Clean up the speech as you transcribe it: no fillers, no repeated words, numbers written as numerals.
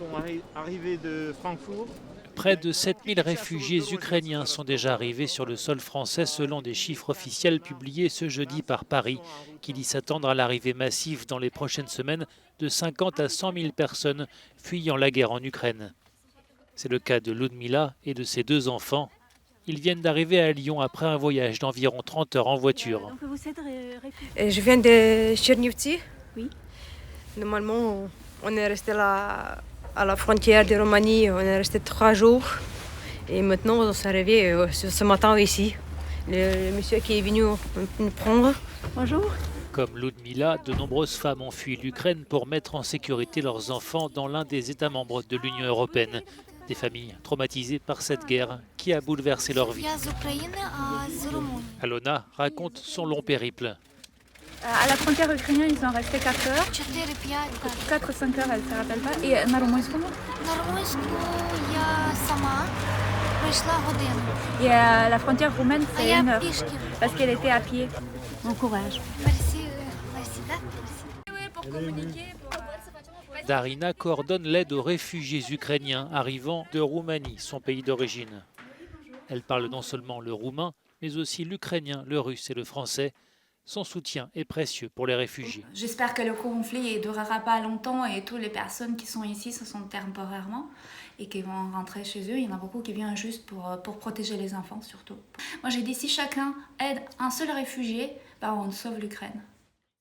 sont arrivés de Francfort. Près de 7000 réfugiés ukrainiens sont déjà arrivés sur le sol français selon des chiffres officiels publiés ce jeudi par Paris, qui dit s'attendre à l'arrivée massive dans les prochaines semaines de 50 à 100 000 personnes fuyant la guerre en Ukraine. C'est le cas de Ludmila et de ses 2 enfants. Ils viennent d'arriver à Lyon après un voyage d'environ 30 heures en voiture. Donc vous êtes Je viens de Chernivtsi. Oui. Normalement, on est resté là à la frontière de Roumanie. On est resté 3 jours. Et maintenant, on s'est arrivé ce matin ici. Le monsieur qui est venu nous prendre. Bonjour. Comme Ludmila, de nombreuses femmes ont fui l'Ukraine pour mettre en sécurité leurs enfants dans l'un des États membres de l'Union européenne. Des familles traumatisées par cette guerre qui a bouleversé leur vie. Alona raconte son long périple. À la frontière ukrainienne, ils sont restés 4 heures. 4-5 heures, elle ne se rappelle pas. Et на румунському? Et à la frontière roumaine, c'est 1 heure. Parce qu'elle était à pied. Bon courage. Darina coordonne l'aide aux réfugiés ukrainiens arrivant de Roumanie, son pays d'origine. Elle parle non seulement le roumain, mais aussi l'ukrainien, le russe et le français. Son soutien est précieux pour les réfugiés. J'espère que le conflit ne durera pas longtemps et toutes les personnes qui sont ici, ce sont temporairement et qui vont rentrer chez eux. Il y en a beaucoup qui viennent juste pour protéger les enfants surtout. Moi j'ai dit si chacun aide un seul réfugié, on sauve l'Ukraine.